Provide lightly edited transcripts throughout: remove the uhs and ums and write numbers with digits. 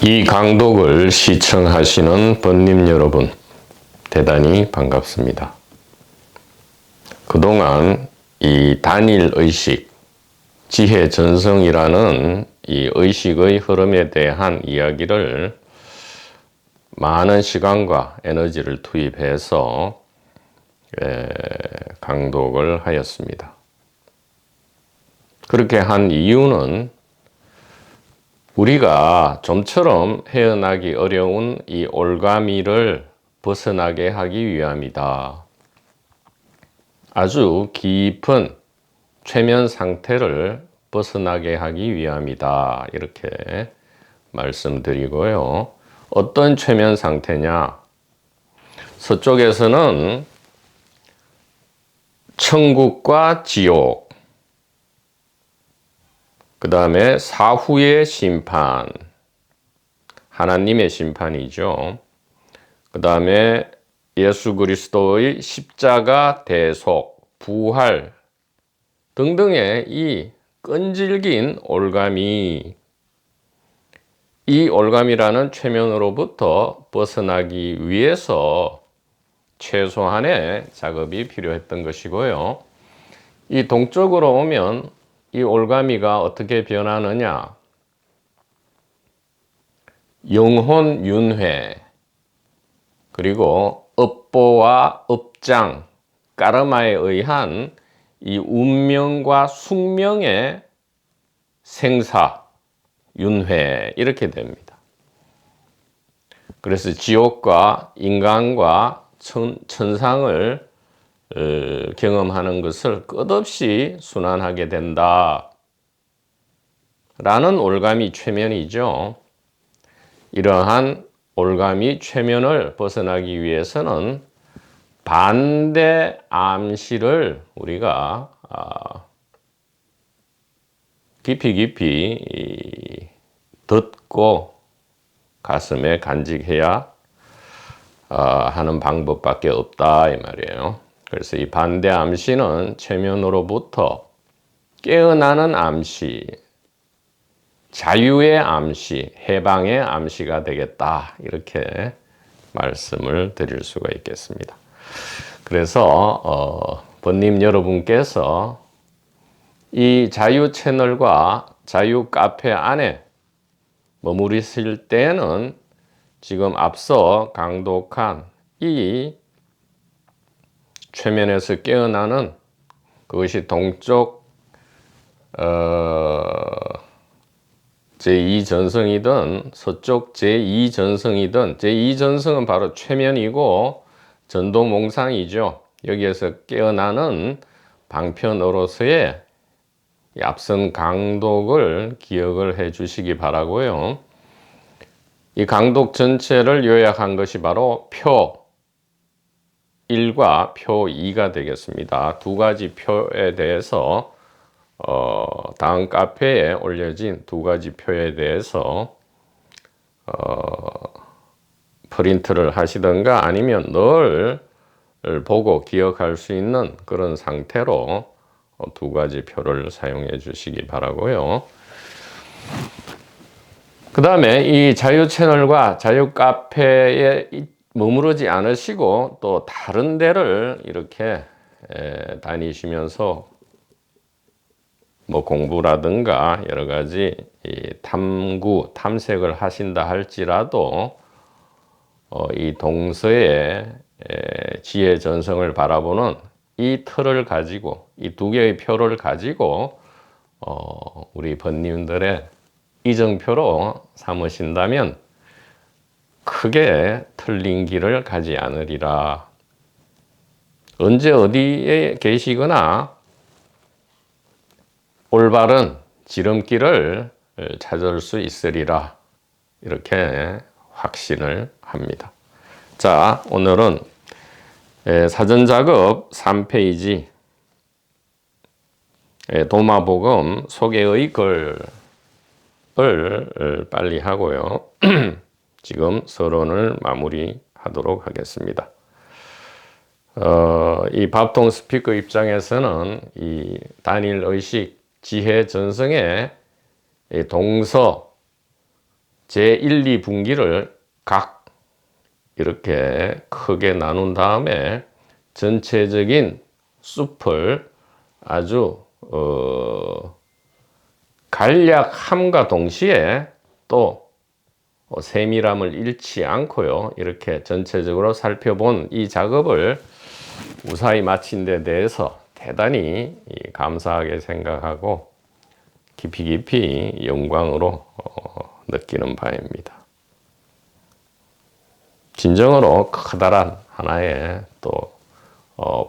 이 강독을 시청하시는 번님 여러분, 대단히 반갑습니다. 그동안 이 단일의식, 지혜전성이라는 이 의식의 흐름에 대한 이야기를 많은 시간과 에너지를 투입해서 강독을 하였습니다. 그렇게 한 이유는 우리가 좀처럼 헤어나기 어려운 이 올가미를 벗어나게 하기 위함이다. 아주 깊은 최면 상태를 벗어나게 하기 위함이다. 이렇게 말씀드리고요. 어떤 최면 상태냐? 서쪽에서는 천국과 지옥, 그 다음에 사후의 심판, 하나님의 심판이죠. 그 다음에 예수 그리스도의 십자가 대속, 부활 등등의 이 끈질긴 올가미, 이 올가미라는 최면으로부터 벗어나기 위해서 최소한의 작업이 필요했던 것이고요. 이 동쪽으로 오면 이 올가미가 어떻게 변하느냐? 영혼 윤회, 그리고 업보와 업장, 까르마에 의한 이 운명과 숙명의 생사, 윤회, 이렇게 됩니다. 그래서 지옥과 인간과 천상을 경험하는 것을 끝없이 순환하게 된다 라는 올가미 최면이죠. 이러한 올가미 최면을 벗어나기 위해서는 반대 암시를 우리가 깊이 듣고 가슴에 간직해야 하는 방법밖에 없다 이 말이에요. 그래서 이 반대 암시는 최면으로부터 깨어나는 암시, 자유의 암시, 해방의 암시가 되겠다 이렇게 말씀을 드릴 수가 있겠습니다. 그래서 번님 여러분께서 이 자유 채널과 자유 카페 안에 머무르실 때에는 지금 앞서 강독한 이 최면에서 깨어나는 그것이 동쪽 제2전성이든 서쪽 제2전성이든 제2전성은 바로 최면이고 전도몽상이죠. 여기에서 깨어나는 방편으로서의 앞선 강독을 기억을 해 주시기 바라고요. 이 강독 전체를 요약한 것이 바로 표 1과 표 2가 되겠습니다. 두 가지 표에 대해서 다음 카페에 올려진 두 가지 표에 대해서 프린트를 하시던가 아니면 늘 보고 기억할 수 있는 그런 상태로 두 가지 표를 사용해 주시기 바라고요. 그 다음에 이 자유 채널과 자유 카페에 머무르지 않으시고 또 다른 데를 이렇게 다니시면서 뭐 공부라든가 여러 가지 이 탐색을 하신다 할지라도 이 동서의 지혜 전성을 바라보는 이 틀을 가지고 이 두 개의 표를 가지고 우리 번님들의 이정표로 삼으신다면 크게 틀린 길을 가지 않으리라. 언제 어디에 계시거나 올바른 지름길을 찾을 수 있으리라. 이렇게 확신을 합니다. 자, 오늘은 사전작업 3페이지 도마복음 소개의 글을 빨리 하고요. 지금 서론을 마무리하도록 하겠습니다. 이 밥통 스피커 입장에서는 이 단일의식 지혜 전성의 동서 제1, 2분기를 각 이렇게 크게 나눈 다음에 전체적인 숲을 아주 간략함과 동시에 또 세밀함을 잃지 않고요. 이렇게 전체적으로 살펴본 이 작업을 무사히 마친 데 대해서 대단히 감사하게 생각하고 깊이 영광으로 느끼는 바입니다. 진정으로 커다란 하나의 또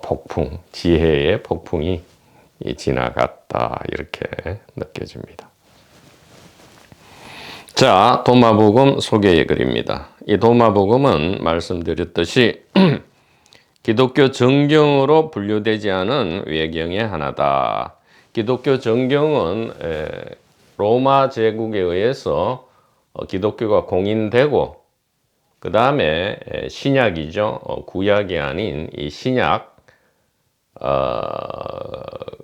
폭풍, 지혜의 폭풍이 지나갔다 이렇게 느껴집니다. 자, 도마복음 소개의 글입니다. 이 도마복음은 말씀드렸듯이 기독교 정경으로 분류되지 않은 외경의 하나다. 기독교 정경은 로마 제국에 의해서 기독교가 공인되고 그 다음에 신약이죠. 구약이 아닌 이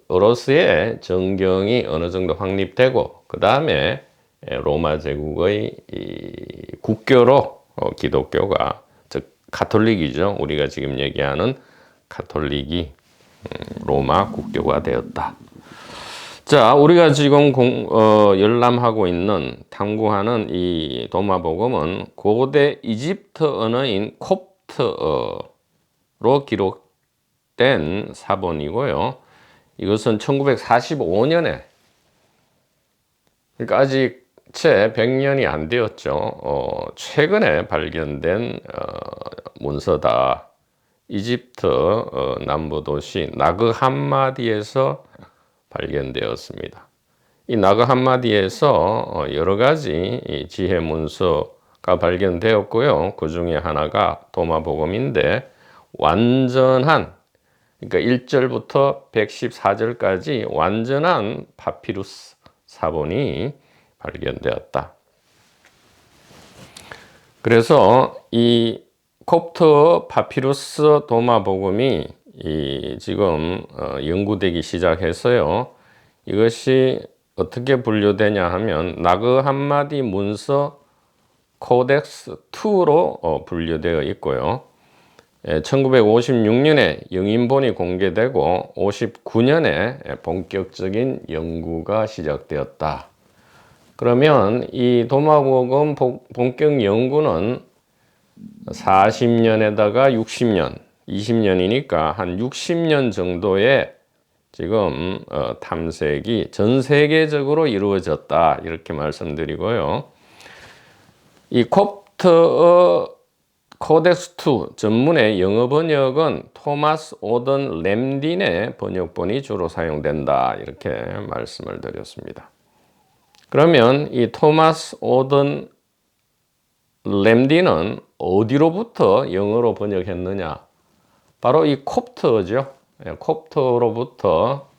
신약으로서의 정경이 어느 정도 확립되고 그 다음에 로마 제국의 국교로 기독교가 즉 가톨릭이죠. 우리가 지금 얘기하는 가톨릭이 로마 국교가 되었다. 자, 우리가 지금 열람하고 있는 탐구하는 이 도마복음은 고대 이집트 언어인 콥트어로 기록된 사본이고요. 이것은 1945년에 그러니까 아직 채 100년이 안 되었죠. 최근에 발견된 문서다. 이집트 남부 도시 나그 함마디에서 발견되었습니다. 이 나그 함마디에서 여러 가지 지혜 문서가 발견되었고요. 그 중에 하나가 도마복음인데 완전한 그러니까 1절부터 114절까지 완전한 파피루스 사본이 발견되었다. 그래서 이 콥트 파피루스 도마복음이 지금 연구되기 시작해서요. 이것이 어떻게 분류되냐 하면 나그 함마디 문서 코덱스 2로 분류되어 있고요. 1956년에 영인본이 공개되고 59년에 본격적인 연구가 시작되었다. 그러면 이 도마복음 본격 연구는 40년에다가 60년, 20년이니까 한 60년 정도의 지금 탐색이 전 세계적으로 이루어졌다. 이렇게 말씀드리고요. 이 콥트 코덱스 2 전문의 영어 번역은 토마스 오던 램딘의 번역본이 주로 사용된다. 이렇게 말씀을 드렸습니다. 그러면 이 토마스 오던 램딘은 어디로부터 영어로 번역했느냐? 바로 이 콥트어죠. 콥트어로부터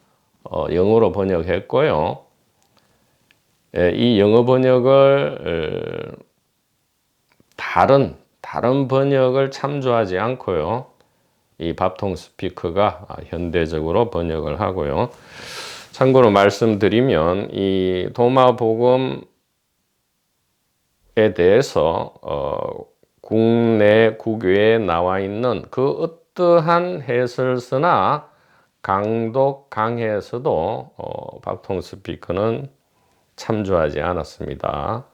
영어로 번역했고요. 이 영어 번역을 다른 번역을 참조하지 않고요. 이 밥통 스피커가 현대적으로 번역을 하고요. 참고로 말씀드리면 이 도마복음에 대해서 국내 국외에 나와 있는 그 어떠한 해설서나 강독 강해에서도 밥통 스피커는 참조하지 않았습니다.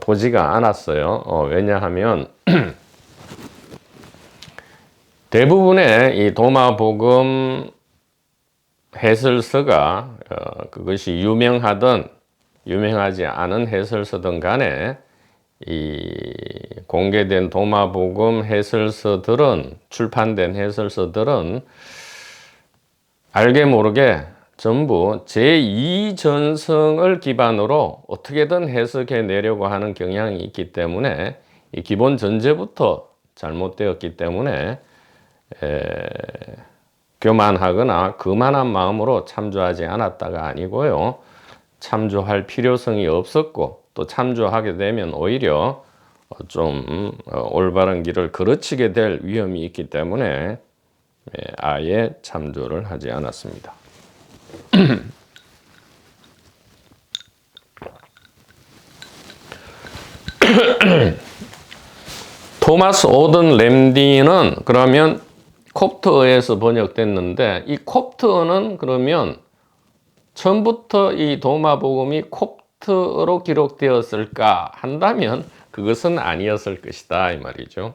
보지가 않았어요. 왜냐하면 대부분의 이 도마복음 해설서가 그것이 유명하든 유명하지 않은 해설서든 간에 이 공개된 도마복음 해설서들은 출판된 해설서들은 알게 모르게 전부 제2전성을 기반으로 어떻게든 해석해 내려고 하는 경향이 있기 때문에 이 기본 전제부터 잘못되었기 때문에 교만하거나 그만한 마음으로 참조하지 않았다가 아니고요. 참조할 필요성이 없었고 또 참조하게 되면 오히려 좀 올바른 길을 거르치게 될 위험이 있기 때문에 아예 참조를 하지 않았습니다. 토마스 오든 램디는 그러면 콥트어에서 번역됐는데, 이 콥트어는 그러면 처음부터 이 도마복음이 콥트어로 기록되었을까 한다면 그것은 아니었을 것이다 이 말이죠.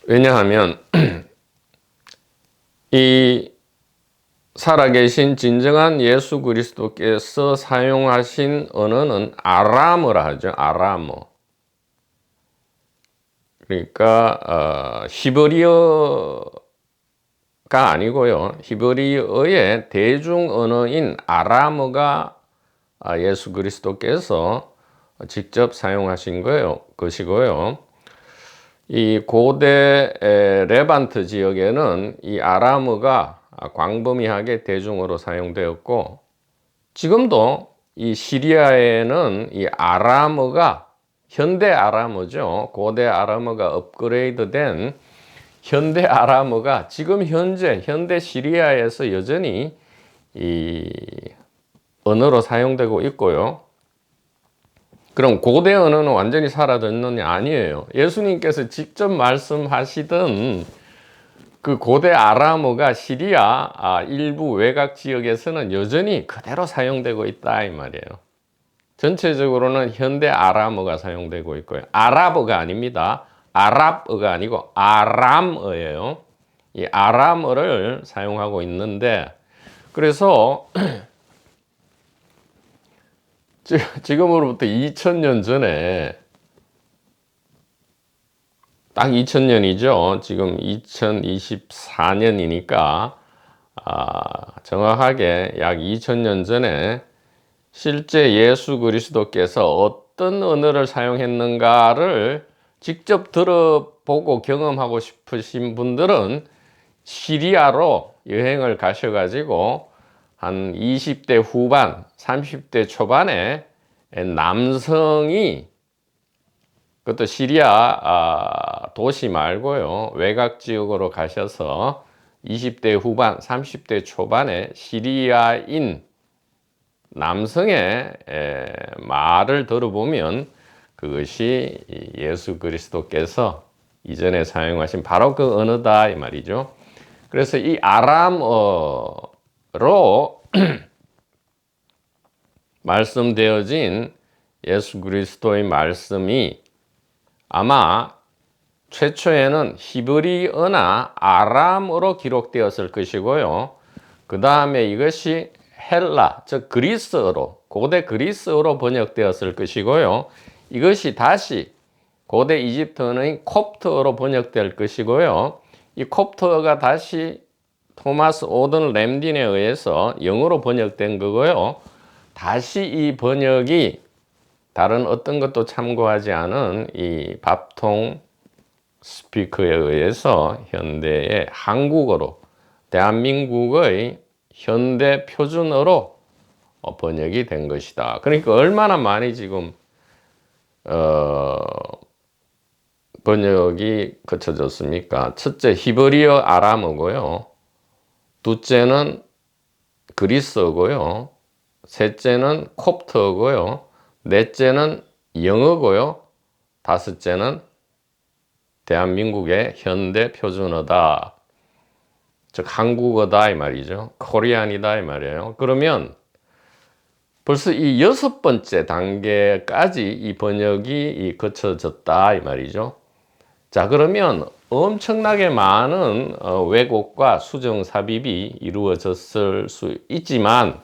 왜냐하면 이 살아계신 진정한 예수 그리스도께서 사용하신 언어는 아람어라 하죠. 아람어. 그러니까 히브리어가 아니고요. 히브리어의 대중 언어인 아람어가 예수 그리스도께서 직접 사용하신 것이고요. 이 고대 레반트 지역에는 이 아람어가 광범위하게 대중어로 사용되었고, 지금도 이 시리아에는 이 아람어가 현대 아람어죠. 고대 아람어가 업그레이드된 현대 아람어가 지금 현대 시리아에서 여전히 이 언어로 사용되고 있고요. 그럼 고대 언어는 완전히 사라졌느냐? 아니에요. 예수님께서 직접 말씀하시던 그 고대 아람어가 시리아 일부 외곽 지역에서는 여전히 그대로 사용되고 있다 이 말이에요. 전체적으로는 현대 아람어가 사용되고 있고요. 아랍어가 아닙니다. 아랍어가 아니고 아람어예요. 이 아람어를 사용하고 있는데, 그래서 지금으로부터 2000년 전에, 딱 2000년이죠. 지금 2024년이니까 정확하게 약 2000년 전에 실제 예수 그리스도께서 어떤 언어를 사용했는가를 직접 들어보고 경험하고 싶으신 분들은 시리아로 여행을 가셔가지고 한 20대 후반, 30대 초반에 남성이, 그것도 시리아 도시 말고요, 외곽 지역으로 가셔서 20대 후반, 30대 초반에 시리아인 남성의 말을 들어보면 그것이 예수 그리스도께서 이전에 사용하신 바로 그 언어다 이 말이죠. 그래서 이 아람어로 말씀되어진 예수 그리스도의 말씀이 아마 최초에는 히브리어나 아람어로 기록되었을 것이고요. 그 다음에 이것이 헬라, 즉 그리스어로, 고대 그리스어로 번역되었을 것이고요. 이것이 다시 고대 이집트어인 콥트어로 번역될 것이고요. 이 콥트어가 다시 토마스 오든 램딘에 의해서 영어로 번역된 거고요. 다시 이 번역이 다른 어떤 것도 참고하지 않은 이 밥통 스피커에 의해서 현대의 한국어로, 대한민국의 현대 표준어로 번역이 된 것이다. 그러니까 얼마나 많이 지금 번역이 거쳐졌습니까? 첫째 히브리어 아람어고요. 둘째는 그리스어고요. 셋째는 콥트어고요. 넷째는 영어고요. 다섯째는 대한민국의 현대 표준어다. 즉 한국어다 이 말이죠. 코리안이다 이 말이에요. 그러면 벌써 이 6번째 단계까지 이 번역이 거쳐졌다 이 말이죠. 자, 그러면 엄청나게 많은 왜곡과 수정 삽입이 이루어졌을 수 있지만,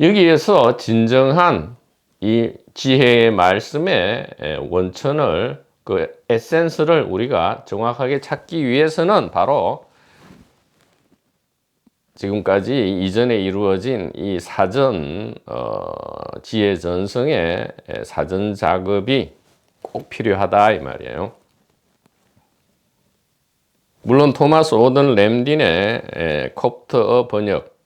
여기에서 진정한 이 지혜의 말씀의 원천을, 그 에센스를 우리가 정확하게 찾기 위해서는 바로 지금까지 이전에 이루어진 이 사전 지혜 전성의 사전 작업이 꼭 필요하다 이 말이에요. 물론 토마스 오든 램딘의 콥트어 번역,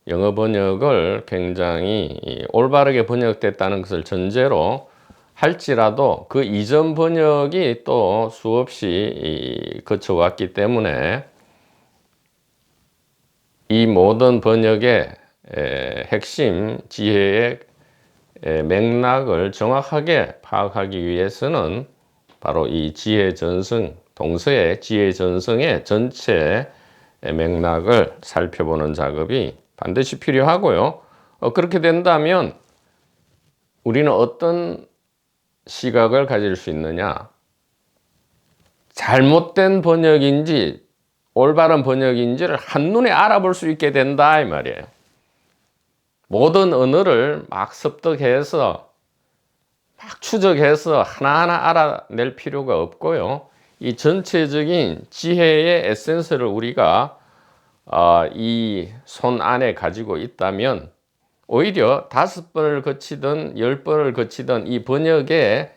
영어 번역을 굉장히 올바르게 번역됐다는 것을 전제로 할지라도 그 이전 번역이 또 수없이 거쳐왔기 때문에 이 모든 번역의 핵심 지혜의 맥락을 정확하게 파악하기 위해서는 바로 이 지혜 전승, 동서의 지혜 전승의 전체 맥락을 살펴보는 작업이 반드시 필요하고요. 그렇게 된다면 우리는 어떤 시각을 가질 수 있느냐? 잘못된 번역인지 올바른 번역인지를 한눈에 알아볼 수 있게 된다 이 말이에요. 모든 언어를 막 습득해서 막 추적해서 하나하나 알아낼 필요가 없고요. 이 전체적인 지혜의 에센스를 우리가 이 손 안에 가지고 있다면 오히려 5번을 거치든 10번을 거치든 이 번역의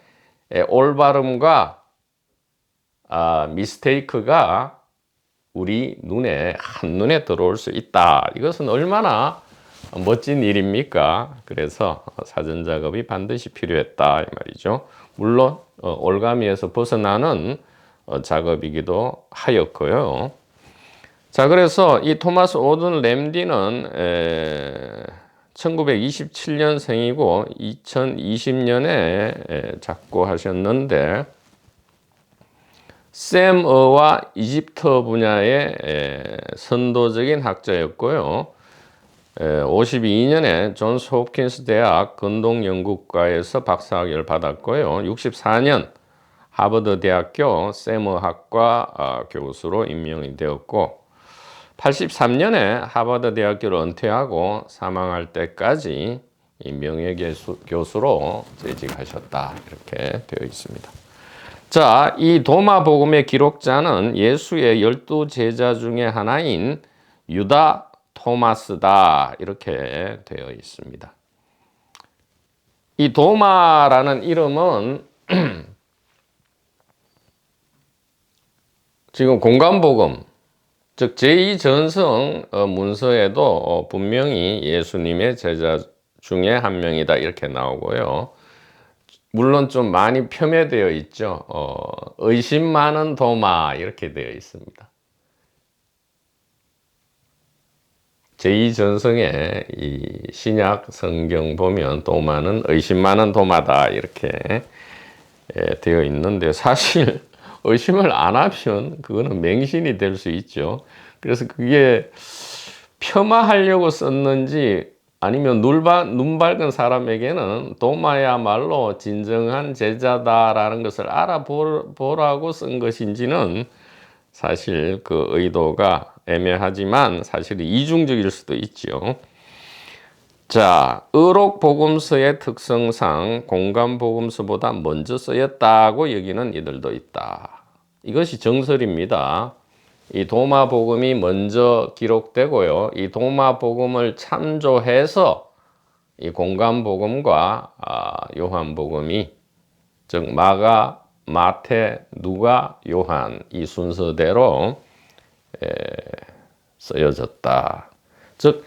올바름과 미스테이크가 우리 눈에 한눈에 들어올 수 있다. 이것은 얼마나 멋진 일입니까? 그래서 사전 작업이 반드시 필요했다 이 말이죠. 물론 올가미에서 벗어나는 작업이기도 하였고요. 자, 그래서 이 토마스 오든 램디는 1927년생이고 2020년에 작고하셨는데 셈어와 이집트 분야의 선도적인 학자였고요. 52년에 존스 홉킨스 대학 건동연구과에서 박사학위를 받았고요. 64년 하버드 대학교 셈어학과 교수로 임명이 되었고 83년에 하버드 대학교를 은퇴하고 사망할 때까지 명예교수로 재직하셨다 이렇게 되어 있습니다. 자, 이 도마복음의 기록자는 예수의 12제자 중에 하나인 유다 토마스다 이렇게 되어 있습니다. 이 도마라는 이름은 지금 공관복음 즉 제2전성 문서에도 분명히 예수님의 제자 중에 한 명이다 이렇게 나오고요. 물론 좀 많이 폄훼되어 있죠. 의심 많은 도마 이렇게 되어 있습니다. 제2전성의 이 신약 성경 보면 도마는 의심 많은 도마다 이렇게 되어 있는데 사실 의심을 안 하면 그거는 맹신이 될 수 있죠. 그래서 그게 폄하하려고 썼는지 아니면 눈 밝은 사람에게는 도마야말로 진정한 제자다라는 것을 알아보라고 쓴 것인지는 사실 그 의도가 애매하지만 사실 이중적일 수도 있죠. 자, 의록복음서의 특성상 공관복음서보다 먼저 쓰였다고 여기는 이들도 있다. 이것이 정설입니다. 이 도마복음이 먼저 기록되고요. 이 도마복음을 참조해서 이 공관복음과 요한복음이 즉 마가, 마태, 누가, 요한 이 순서대로 쓰여졌다. 즉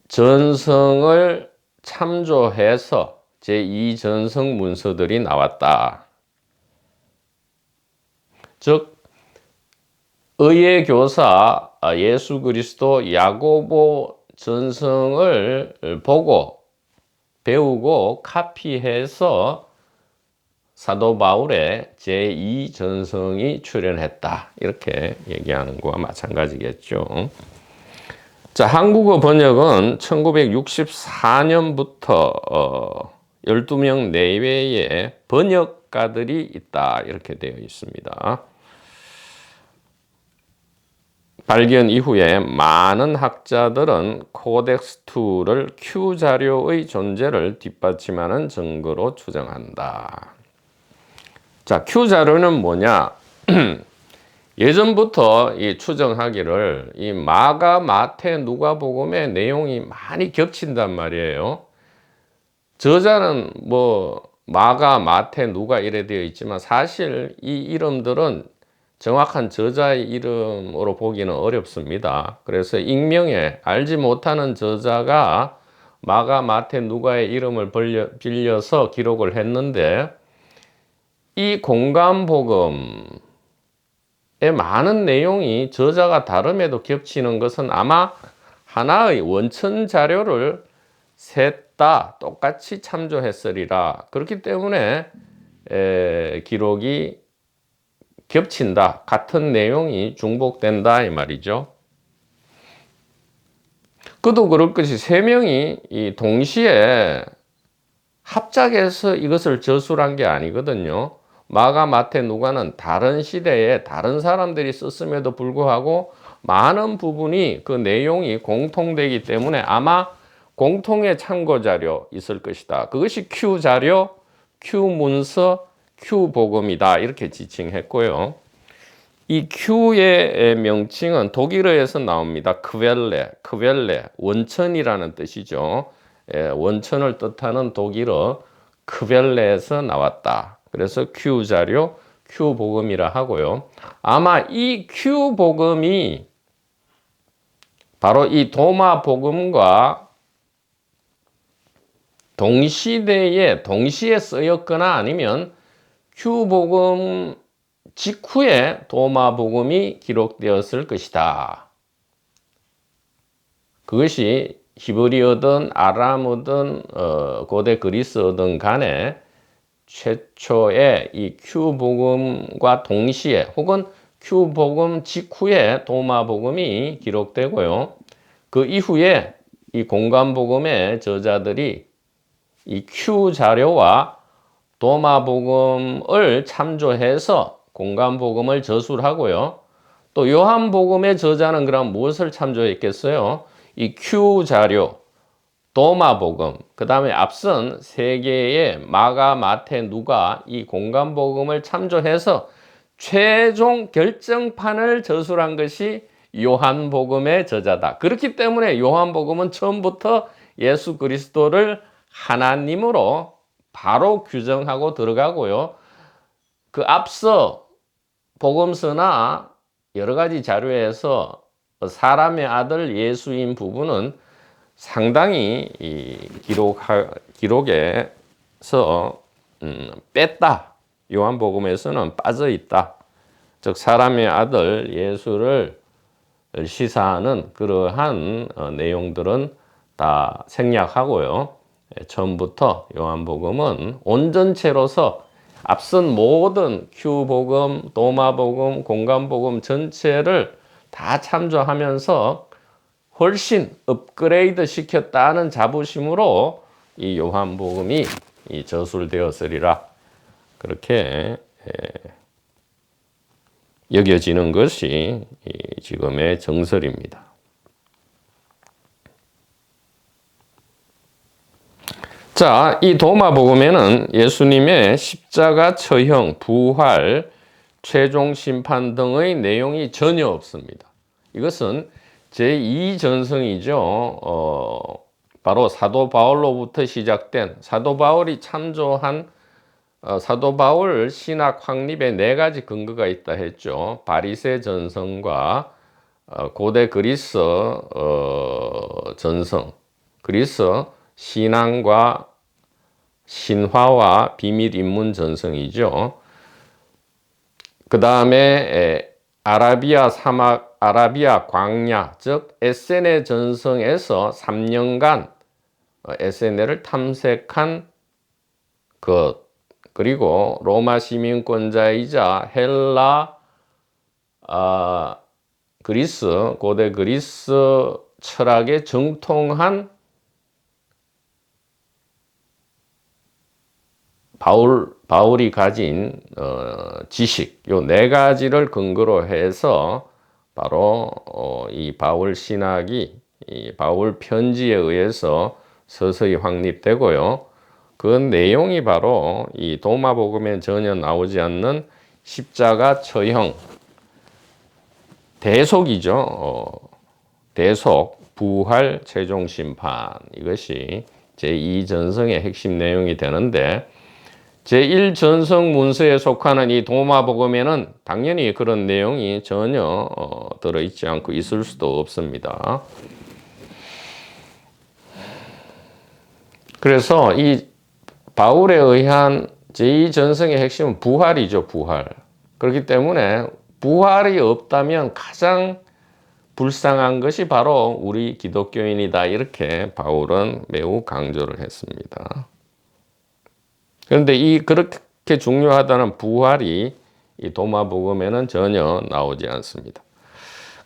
제1전성을 참조해서 제2전성 문서들이 나왔다. 즉 의의 교사 예수 그리스도 야고보 전성을 보고 배우고 카피해서 사도 바울의 제2전성이 출현했다. 이렇게 얘기하는 거와 마찬가지겠죠. 자, 한국어 번역은 1964년부터 12명 내외의 번역가들이 있다. 이렇게 되어 있습니다. 발견 이후에 많은 학자들은 코덱스2를 Q 자료의 존재를 뒷받침하는 증거로 추정한다. 자, Q 자료는 뭐냐? 예전부터 이 추정하기를 이 마가, 마태, 누가복음의 내용이 많이 겹친단 말이에요. 저자는 뭐 마가, 마태, 누가 이래 되어 있지만 사실 이 이름들은 정확한 저자의 이름으로 보기는 어렵습니다. 그래서 익명에 알지 못하는 저자가 마가, 마태, 누가의 이름을 빌려서 기록을 했는데 이 공관복음의 많은 내용이 저자가 다름에도 겹치는 것은 아마 하나의 원천 자료를 셋 없다. 똑같이 참조했으리라. 그렇기 때문에 기록이 겹친다. 같은 내용이 중복된다 이 말이죠. 그도 그럴 것이 세 명이 이 동시에 합작해서 이것을 저술한 게 아니거든요. 마가, 마태, 누가는 다른 시대에 다른 사람들이 썼음에도 불구하고 많은 부분이 그 내용이 공통되기 때문에 아마 공통의 참고 자료 있을 것이다. 그것이 Q 자료, Q 문서, Q 복음이다. 이렇게 지칭했고요. 이 Q의 명칭은 독일어에서 나옵니다. 크벨레, 원천이라는 뜻이죠. 원천을 뜻하는 독일어 크벨레에서 나왔다. 그래서 Q 자료, Q 복음이라 하고요. 아마 이 Q 복음이 바로 이 도마 복음과 동시대에 동시에 쓰였거나 아니면 Q 복음 직후에 도마 복음이 기록되었을 것이다. 그것이 히브리어든 아람어든 고대 그리스어든 간에 최초의 이 Q 복음과 동시에 혹은 Q 복음 직후에 도마 복음이 기록되고요. 그 이후에 이 공간 복음의 저자들이 이 Q 자료와 도마 복음을 참조해서 공간 복음을 저술하고요. 또 요한 복음의 저자는 그럼 무엇을 참조했겠어요? 이 Q 자료, 도마 복음, 그 다음에 앞선 세 개의 마가, 마태, 누가 이 공간 복음을 참조해서 최종 결정판을 저술한 것이 요한 복음의 저자다. 그렇기 때문에 요한 복음은 처음부터 예수 그리스도를 하나님으로 바로 규정하고 들어가고요. 그 앞서 복음서나 여러 가지 자료에서 사람의 아들 예수인 부분은 상당히 이 기록에서 뺐다. 요한복음에서는 빠져 있다. 즉 사람의 아들 예수를 시사하는 그러한 내용들은 다 생략하고요. 처음부터 요한복음은 온전체로서 앞선 모든 Q복음, 도마복음, 공간복음 전체를 다 참조하면서 훨씬 업그레이드 시켰다는 자부심으로 이 요한복음이 저술되었으리라. 그렇게 여겨지는 것이 지금의 정설입니다. 자, 이 도마복음에는 예수님의 십자가 처형, 부활, 최종 심판 등의 내용이 전혀 없습니다. 이것은 제2전성이죠. 바로 사도 바울로부터 시작된 사도 바울이 참조한 사도 바울 신학 확립에 네 가지 근거가 있다 했죠. 바리새 전성과 고대 그리스 전성, 그리스 신앙과 신화와 비밀 인문 전성이죠. 그 다음에 아라비아 사막, 아라비아 광야, 즉 에세네 전성에서 3년간 에세네를 탐색한 것, 그리고 로마 시민권자이자 헬라, 그리스, 고대 그리스 철학에 정통한 바울이 가진 지식, 요 네 가지를 근거로 해서 바로 이 바울 신학이 이 바울 편지에 의해서 서서히 확립되고요. 그 내용이 바로 이 도마복음에 전혀 나오지 않는 십자가 처형, 대속이죠. 대속, 부활, 최종 심판, 이것이 제2전성의 핵심 내용이 되는데 제1전성 문서에 속하는 이 도마복음에는 당연히 그런 내용이 전혀 들어있지 않고 있을 수도 없습니다. 그래서 이 바울에 의한 제2전성의 핵심은 부활이죠, 부활. 그렇기 때문에 부활이 없다면 가장 불쌍한 것이 바로 우리 기독교인이다. 이렇게 바울은 매우 강조를 했습니다. 그런데 그렇게 중요하다는 부활이 이 도마복음에는 전혀 나오지 않습니다.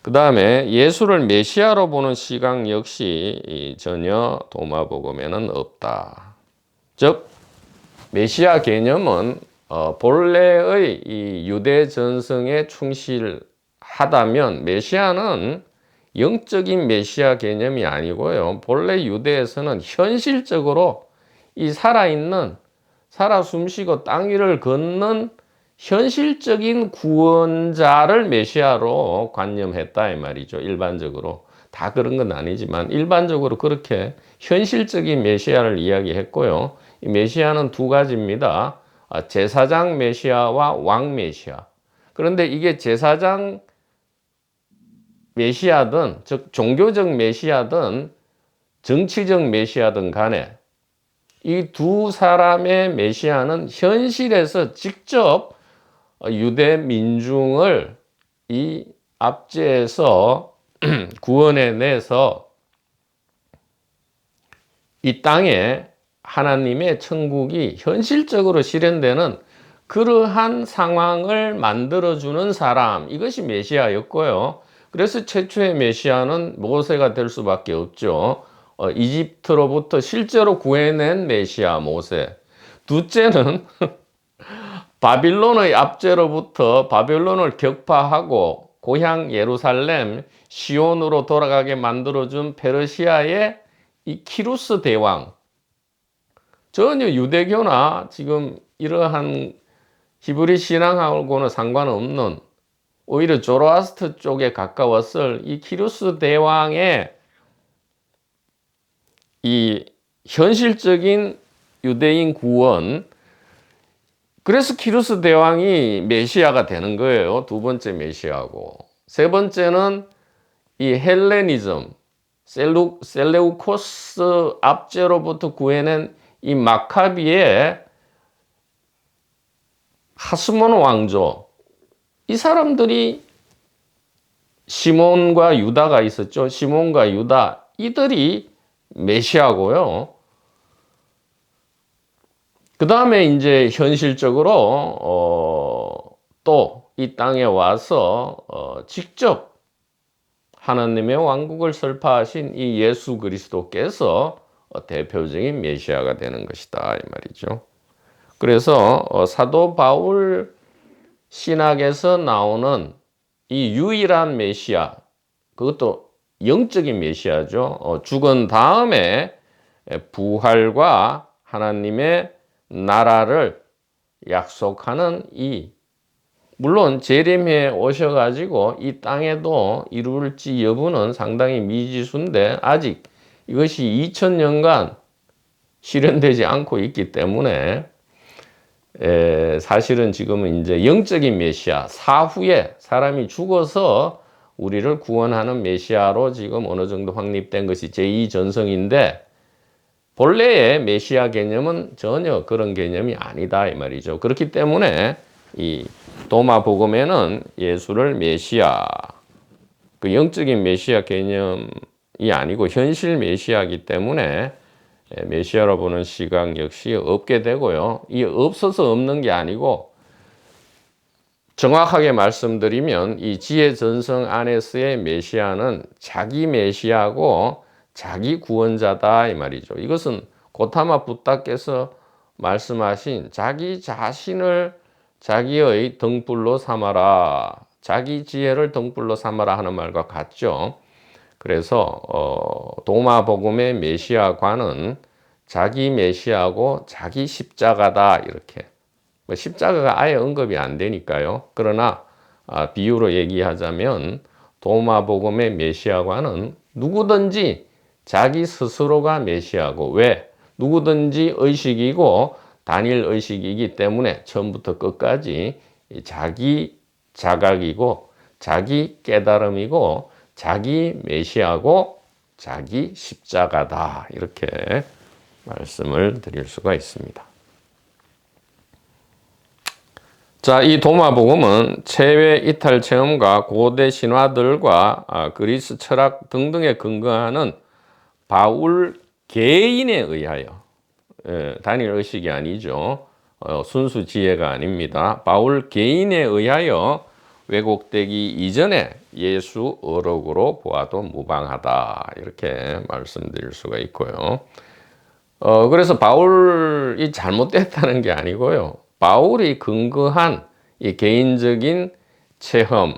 그 다음에 예수를 메시아로 보는 시각 역시 전혀 도마복음에는 없다. 즉 메시아 개념은 본래의 이 유대 전성에 충실하다면 메시아는 영적인 메시아 개념이 아니고요. 본래 유대에서는 현실적으로 이 살아 숨쉬고 땅 위를 걷는 현실적인 구원자를 메시아로 관념했다 이 말이죠. 일반적으로 다 그런 건 아니지만 일반적으로 그렇게 현실적인 메시아를 이야기했고요. 이 메시아는 두 가지입니다. 제사장 메시아와 왕 메시아. 그런데 이게 제사장 메시아든 즉 종교적 메시아든 정치적 메시아든 간에 이 두 사람의 메시아는 현실에서 직접 유대 민중을 이 압제에서 구원해내서 이 땅에 하나님의 천국이 현실적으로 실현되는 그러한 상황을 만들어주는 사람, 이것이 메시아였고요. 그래서 최초의 메시아는 모세가 될 수밖에 없죠. 이집트로부터 실제로 구해낸 메시아 모세. 둘째는 바빌론의 압제로부터 바빌론을 격파하고 고향 예루살렘 시온으로 돌아가게 만들어준 페르시아의 이 키루스 대왕. 전혀 유대교나 지금 이러한 히브리 신앙하고는 상관없는 오히려 조로아스터 쪽에 가까웠을 이 키루스 대왕의 이 현실적인 유대인 구원, 그래서 키루스 대왕이 메시아가 되는 거예요. 두 번째 메시아고. 세 번째는 이 헬레니즘, 셀레우코스 압제로부터 구해낸 이 마카비의 하스몬 왕조. 이 사람들이 시몬과 유다가 있었죠. 시몬과 유다. 이들이 메시아고요. 그 다음에 이제 현실적으로 또 이 땅에 와서 직접 하나님의 왕국을 설파하신 이 예수 그리스도께서 대표적인 메시아가 되는 것이다 이 말이죠. 그래서 사도 바울 신학에서 나오는 이 유일한 메시아, 그것도 영적인 메시아죠. 죽은 다음에 부활과 하나님의 나라를 약속하는 물론 재림에 오셔가지고 이 땅에도 이룰지 여부는 상당히 미지수인데 아직 이것이 2000년간 실현되지 않고 있기 때문에 사실은 지금은 이제 영적인 메시아, 사후에 사람이 죽어서 우리를 구원하는 메시아로 지금 어느 정도 확립된 것이 제2전성인데 본래의 메시아 개념은 전혀 그런 개념이 아니다 이 말이죠. 그렇기 때문에 이 도마복음에는 예수를 메시아, 그 영적인 메시아 개념이 아니고 현실 메시아이기 때문에 메시아로 보는 시각 역시 없게 되고요. 이 없어서 없는 게 아니고 정확하게 말씀드리면 이 지혜 전성 안에서의 메시아는 자기 메시아고 자기 구원자다 이 말이죠. 이것은 고타마 붓다께서 말씀하신 자기 자신을 자기의 등불로 삼아라, 자기 지혜를 등불로 삼아라 하는 말과 같죠. 그래서 도마복음의 메시아관은 자기 메시아고 자기 십자가다 이렇게. 십자가가 아예 언급이 안 되니까요. 그러나 비유로 얘기하자면 도마복음의 메시아관은 누구든지 자기 스스로가 메시아고, 왜? 누구든지 의식이고 단일 의식이기 때문에 처음부터 끝까지 자기 자각이고 자기 깨달음이고 자기 메시아고 자기 십자가다 이렇게 말씀을 드릴 수가 있습니다. 자, 이 도마복음은 체외 이탈 체험과 고대 신화들과 그리스 철학 등등에 근거하는 바울 개인에 의하여, 단일 의식이 아니죠. 순수 지혜가 아닙니다. 바울 개인에 의하여 왜곡되기 이전에 예수 어록으로 보아도 무방하다, 이렇게 말씀드릴 수가 있고요. 그래서 바울이 잘못됐다는 게 아니고요. 바울이 근거한 이 개인적인 체험,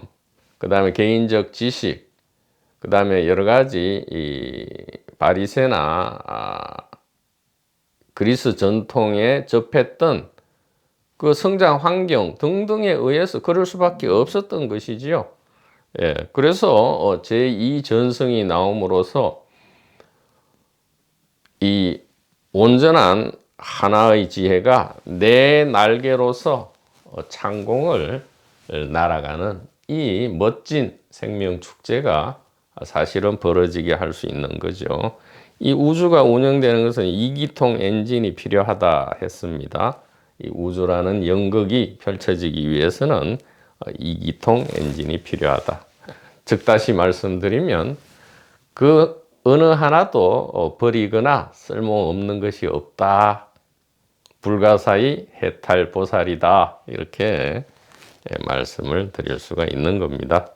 그 다음에 개인적 지식, 그 다음에 여러 가지 이 바리새나 그리스 전통에 접했던 그 성장 환경 등등에 의해서 그럴 수밖에 없었던 것이지요. 예, 그래서 제2 전성이 나옴으로써 이 온전한 하나의 지혜가 내 날개로서 창공을 날아가는 이 멋진 생명 축제가 사실은 벌어지게 할 수 있는 거죠. 이 우주가 운영되는 것은 이기통 엔진이 필요하다 했습니다. 이 우주라는 연극이 펼쳐지기 위해서는 이기통 엔진이 필요하다. 즉 다시 말씀드리면 그 어느 하나도 버리거나 쓸모없는 것이 없다. 불가사의 해탈보살이다. 이렇게 말씀을 드릴 수가 있는 겁니다.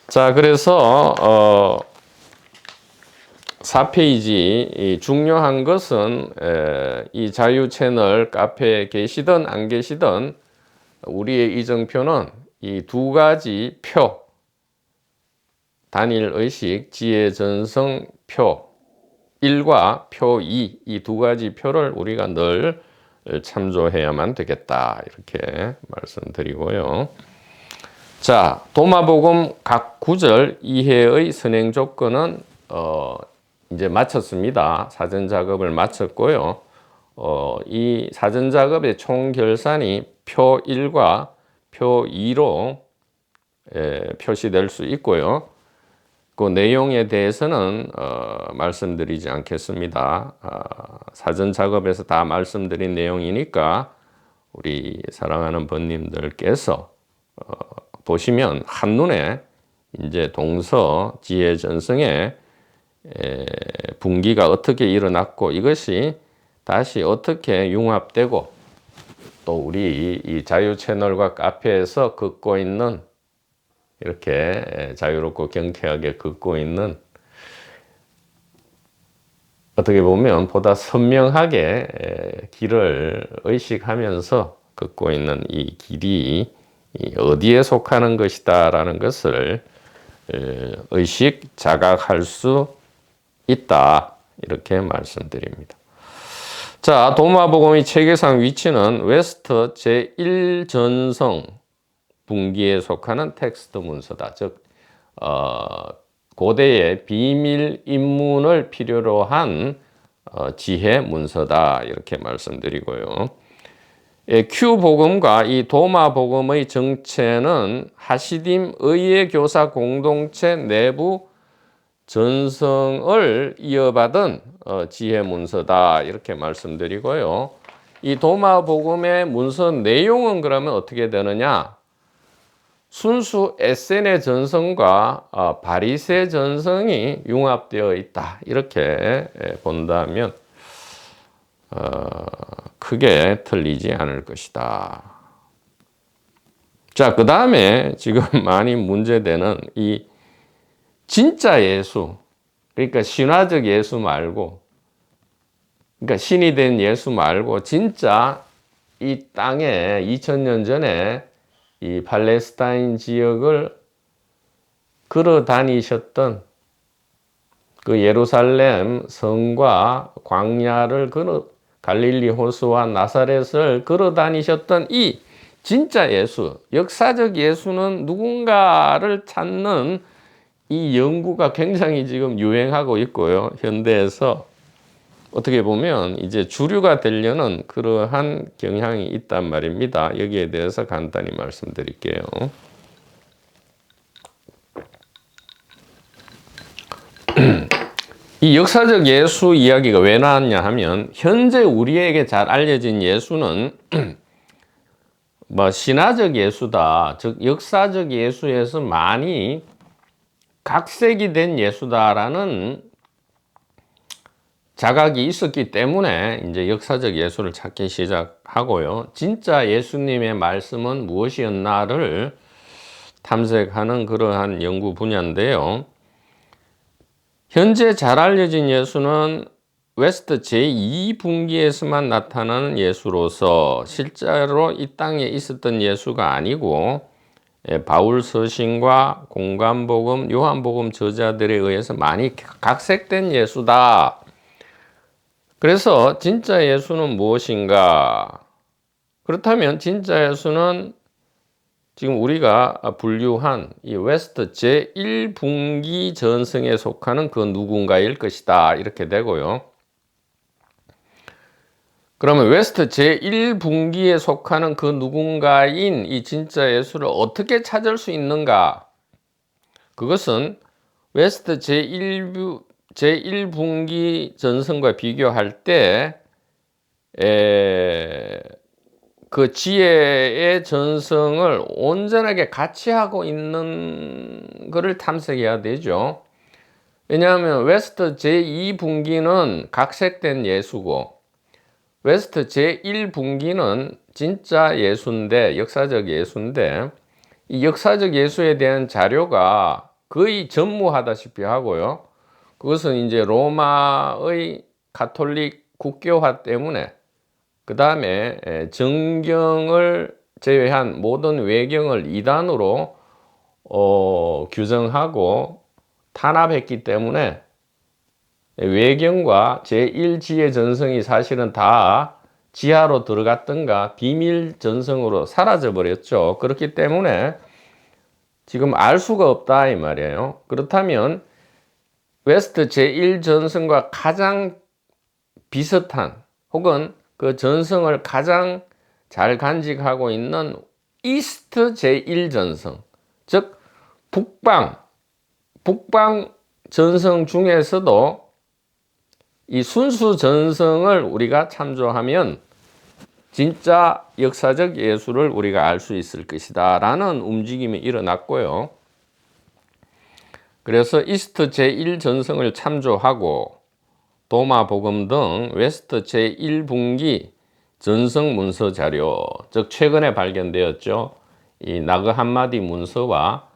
자, 그래서 4페이지 중요한 것은 이 자유 채널 카페에 계시든 안 계시든 우리의 이정표는 이 두 가지 표, 단일 의식, 지혜 전성 표 1과 표 2, 이 두 가지 표를 우리가 늘 참조해야만 되겠다, 이렇게 말씀드리고요. 자, 도마복음 각 구절 이해의 선행 조건은 이제 마쳤습니다. 사전 작업을 마쳤고요. 이 사전 작업의 총 결산이 표 1과 표 2로 표시될 수 있고요. 그 내용에 대해서는 말씀드리지 않겠습니다. 사전 작업에서 다 말씀드린 내용이니까 우리 사랑하는 번님들께서 보시면 한눈에 이제 동서 지혜 전성의 분기가 어떻게 일어났고 이것이 다시 어떻게 융합되고 또 우리 이 자유 채널과 카페에서 긋고 있는, 이렇게 자유롭고 경쾌하게 긋고 있는, 어떻게 보면 보다 선명하게 길을 의식하면서 긋고 있는 이 길이 어디에 속하는 것이다 라는 것을 의식 자각할 수 있다, 이렇게 말씀드립니다. 자, 도마복음의 체계상 위치는 웨스터 제1전성 분기에 속하는 텍스트 문서다. 즉 고대의 비밀 입문을 필요로 한 지혜 문서다, 이렇게 말씀드리고요. 큐 복음과 이 도마 복음의 정체는 하시딤 의예 교사 공동체 내부 전성을 이어받은 지혜 문서다, 이렇게 말씀드리고요. 이 도마 복음의 문서 내용은 그러면 어떻게 되느냐? 순수 에세네 전성과 바리새 전성이 융합되어 있다, 이렇게 본다면 크게 틀리지 않을 것이다. 자, 그 다음에 지금 많이 문제되는 이 진짜 예수, 그러니까 신화적 예수 말고, 그러니까 신이 된 예수 말고 진짜 이 땅에 2000년 전에 이 팔레스타인 지역을 걸어 다니셨던 그 예루살렘 성과 광야를 갈릴리 호수와 나사렛을 걸어 다니셨던 이 진짜 예수, 역사적 예수는 누군가를 찾는 이 연구가 굉장히 지금 유행하고 있고요. 현대에서 어떻게 보면 이제 주류가 되려는 그러한 경향이 있단 말입니다. 여기에 대해서 간단히 말씀드릴게요. 이 역사적 예수 이야기가 왜 나왔냐 하면, 현재 우리에게 잘 알려진 예수는 뭐 신화적 예수다, 즉 역사적 예수에서 많이 각색이 된 예수다라는 자각이 있었기 때문에 이제 역사적 예수를 찾기 시작하고요. 진짜 예수님의 말씀은 무엇이었나를 탐색하는 그러한 연구 분야인데요. 현재 잘 알려진 예수는 웨스트 제2분기에서만 나타나는 예수로서 실제로 이 땅에 있었던 예수가 아니고 바울 서신과 공관복음, 요한복음 저자들에 의해서 많이 각색된 예수다. 그래서 진짜 예수는 무엇인가? 그렇다면 진짜 예수는 지금 우리가 분류한 이 웨스트 제1분기 전성에 속하는 그 누군가일 것이다. 이렇게 되고요. 그러면 웨스트 제1분기에 속하는 그 누군가인 이 진짜 예수를 어떻게 찾을 수 있는가? 그것은 웨스트 제1분기 전성과 비교할 때 그 지혜의 전성을 온전하게 같이 하고 있는 것을 탐색해야 되죠. 왜냐하면 웨스트 제2분기는 각색된 예수고 웨스트 제1분기는 진짜 예수인데, 역사적 예수인데, 이 역사적 예수에 대한 자료가 거의 전무하다시피 하고요. 그것은 이제 로마의 가톨릭 국교화 때문에 그 다음에 정경을 제외한 모든 외경을 이단으로 규정하고 탄압했기 때문에 외경과 제1지혜 전성이 사실은 다 지하로 들어갔던가 비밀 전성으로 사라져 버렸죠. 그렇기 때문에 지금 알 수가 없다 이 말이에요. 그렇다면 웨스트 제1전성과 가장 비슷한 혹은 그 전성을 가장 잘 간직하고 있는 이스트 제1전성, 즉 북방 전성 중에서도 이 순수 전성을 우리가 참조하면 진짜 역사적 예수를 우리가 알 수 있을 것이다 라는 움직임이 일어났고요. 그래서 이스트 제1전성을 참조하고 도마복음 등 웨스트 제1분기 전성 문서 자료, 즉 최근에 발견되었죠. 이 나그 함마디 문서와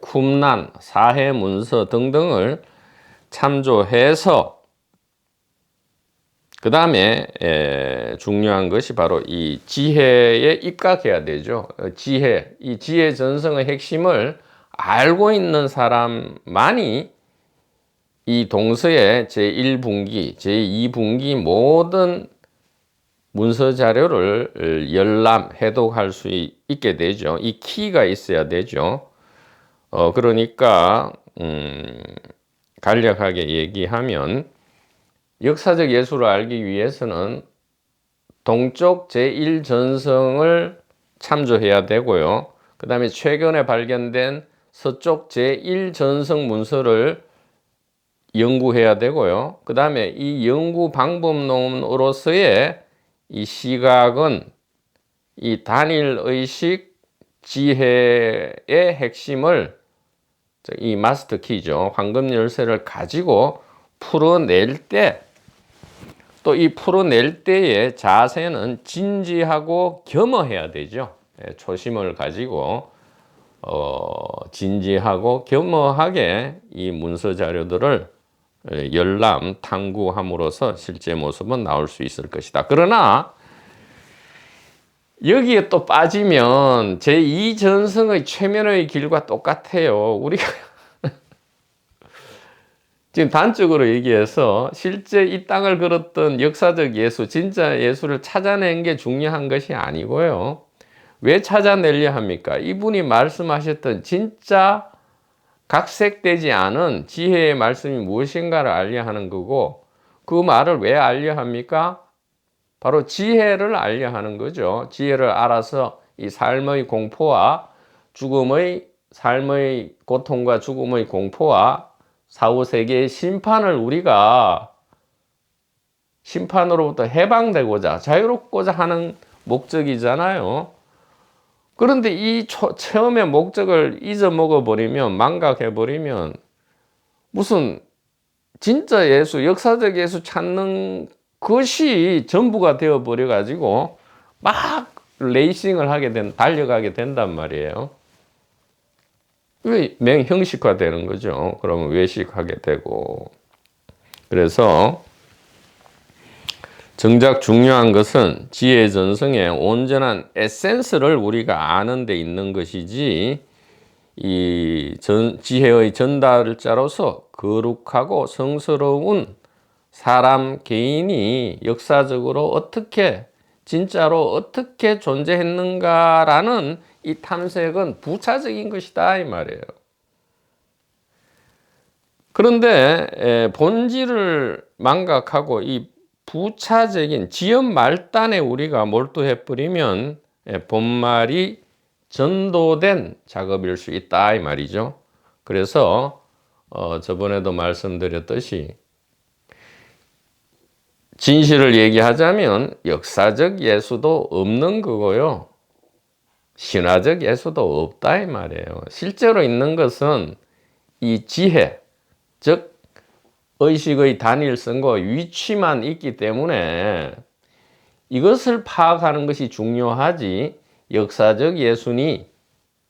쿰난 사해 문서 등등을 참조해서 그 다음에 중요한 것이 바로 이 지혜에 입각해야 되죠. 이 지혜 전성의 핵심을 알고 있는 사람만이 이 동서의 제1분기, 제2분기 모든 문서 자료를 열람, 해독할 수 있게 되죠. 이 키가 있어야 되죠. 그러니까 간략하게 얘기하면 역사적 예수를 알기 위해서는 동쪽 제1전성을 참조해야 되고요. 그 다음에 최근에 발견된 서쪽 제1전성 문서를 연구해야 되고요. 그 다음에 이 연구 방법론으로서의 이 시각은 이 단일의식 지혜의 핵심을 이 마스터 키죠. 황금 열쇠를 가지고 풀어낼 때 또 이 풀어낼 때의 자세는 진지하고 겸허해야 되죠. 초심을 가지고 진지하고 겸허하게 이 문서 자료들을 열람, 탐구함으로써 실제 모습은 나올 수 있을 것이다. 그러나 여기에 또 빠지면 제2전성의 최면의 길과 똑같아요. 우리가 지금 단적으로 얘기해서 실제 이 땅을 걸었던 역사적 예수, 진짜 예수를 찾아낸 게 중요한 것이 아니고요. 왜 찾아내려 합니까? 이분이 말씀하셨던 진짜 각색되지 않은 지혜의 말씀이 무엇인가를 알려 하는 거고, 그 말을 왜 알려 합니까? 바로 지혜를 알려 하는 거죠. 지혜를 알아서 이 삶의 공포와 삶의 고통과 죽음의 공포와 사후세계의 심판을 우리가 심판으로부터 해방되고자 자유롭고자 하는 목적이잖아요. 그런데 이 처음의 목적을 잊어먹어 버리면, 망각해 버리면 무슨 진짜 예수, 역사적 예수 찾는 것이 전부가 되어 버려 가지고 막 레이싱을 달려가게 된단 말이에요. 왜 형식화 되는 거죠. 그러면 외식하게 되고. 그래서 정작 중요한 것은 지혜 전성의 온전한 에센스를 우리가 아는 데 있는 것이지, 이 지혜의 전달자로서 거룩하고 성스러운 사람 개인이 역사적으로 진짜로 어떻게 존재했는가라는 이 탐색은 부차적인 것이다 이 말이에요. 그런데 본질을 망각하고 이 부차적인 지연 말단에 우리가 몰두해 버리면 본말이 전도된 작업일 수 있다 이 말이죠. 그래서 저번에도 말씀드렸듯이 진실을 얘기하자면 역사적 예수도 없는 거고요, 신화적 예수도 없다 이 말이에요. 실제로 있는 것은 이 지혜, 즉 의식의 단일성과 위치만 있기 때문에 이것을 파악하는 것이 중요하지, 역사적 예수니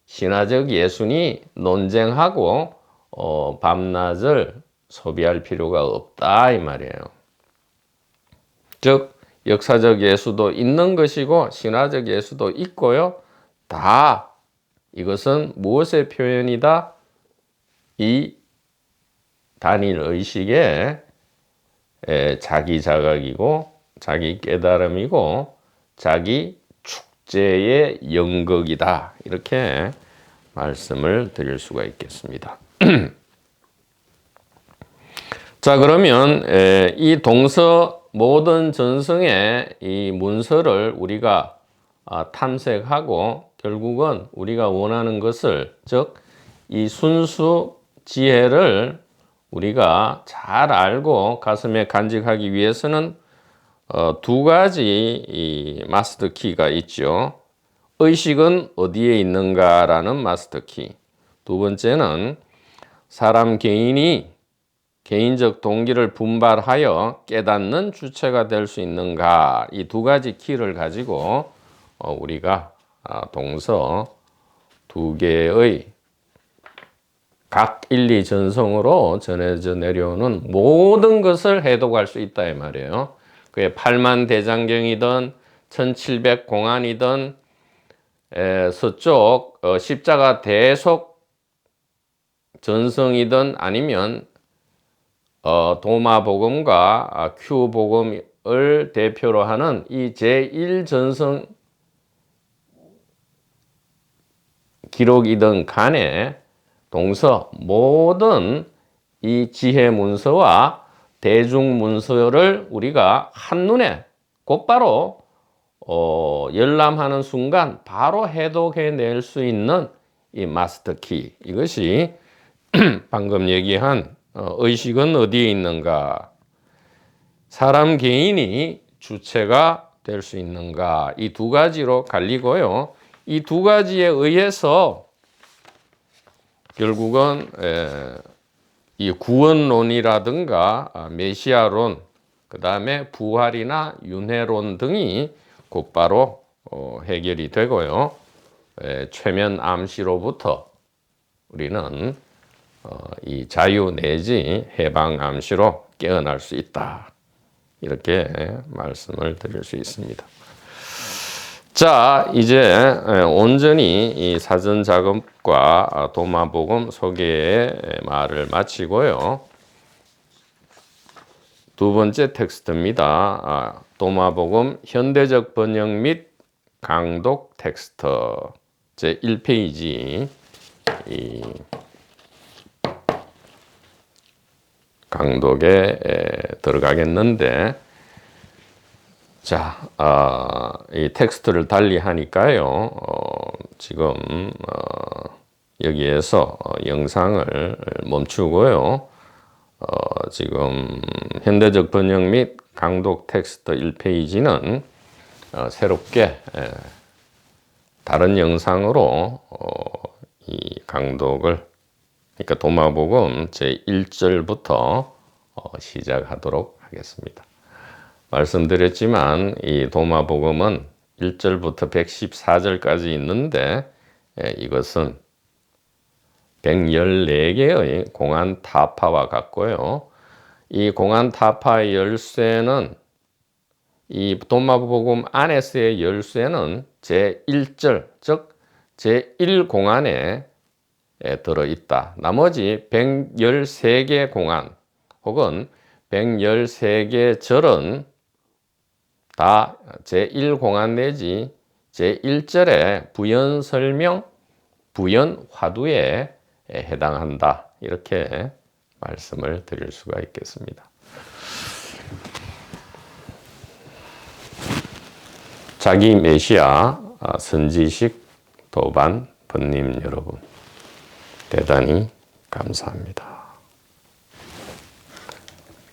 신화적 예수니 논쟁하고 밤낮을 소비할 필요가 없다 이 말이에요. 즉 역사적 예수도 있는 것이고 신화적 예수도 있고요, 다 이것은 무엇의 표현이다? 이 단일 의식의 자기 자각이고 자기 깨달음이고 자기 축제의 연극이다, 이렇게 말씀을 드릴 수가 있겠습니다. 자, 그러면 이 동서 모든 전성의 이 문서를 우리가 탐색하고 결국은 우리가 원하는 것을, 즉 이 순수 지혜를 우리가 잘 알고 가슴에 간직하기 위해서는 두 가지 이 마스터 키가 있죠. 의식은 어디에 있는가라는 마스터 키. 두 번째는 사람 개인이 개인적 동기를 분발하여 깨닫는 주체가 될 수 있는가, 이 두 가지 키를 가지고 우리가 동서 두 개의 각 1, 2전성으로 전해져 내려오는 모든 것을 해독할 수 있다 이 말이에요. 그게 8만 대장경이든 1700 공안이든 서쪽 십자가 대속 전성이든 아니면 도마복음과 큐복음을 대표로 하는 이 제1전성 기록이든 간에 동서 모든 이 지혜 문서와 대중 문서를 우리가 한눈에 곧바로 열람하는 순간 바로 해독해낼 수 있는 이 마스터 키, 이것이 방금 얘기한 의식은 어디에 있는가, 사람 개인이 주체가 될 수 있는가, 이 두 가지로 갈리고요. 이 두 가지에 의해서 결국은 이 구원론이라든가 메시아론, 그 다음에 부활이나 윤회론 등이 곧바로 해결이 되고요. 최면 암시로부터 우리는 이 자유 내지 해방 암시로 깨어날 수 있다, 이렇게 말씀을 드릴 수 있습니다. 자, 이제 온전히 이 사전 작업과 도마복음 소개의 말을 마치고요. 두 번째 텍스트입니다. 도마복음 현대적 번역 및 강독 텍스트 제 1페이지 이 강독에 들어가겠는데, 자, 이 텍스트를 달리 하니까요. 지금 여기에서 영상을 멈추고요. 지금 현대적 번역 및 강독 텍스트 1페이지는 새롭게 다른 영상으로 이 강독을, 그러니까 도마복음 제1절부터 시작하도록 하겠습니다. 말씀드렸지만 이 도마복음은 1절부터 114절까지 있는데 이것은 114개의 공안 타파와 같고요. 이 공안 타파의 열쇠는, 이 도마복음 안에서의 열쇠는 제1절, 즉 제1공안에 들어있다. 나머지 113개 공안 혹은 113개 절은 다 제1공안 내지 제1절의 부연 설명, 부연 화두에 해당한다. 이렇게 말씀을 드릴 수가 있겠습니다. 자기 메시아 선지식 도반 번님 여러분, 대단히 감사합니다.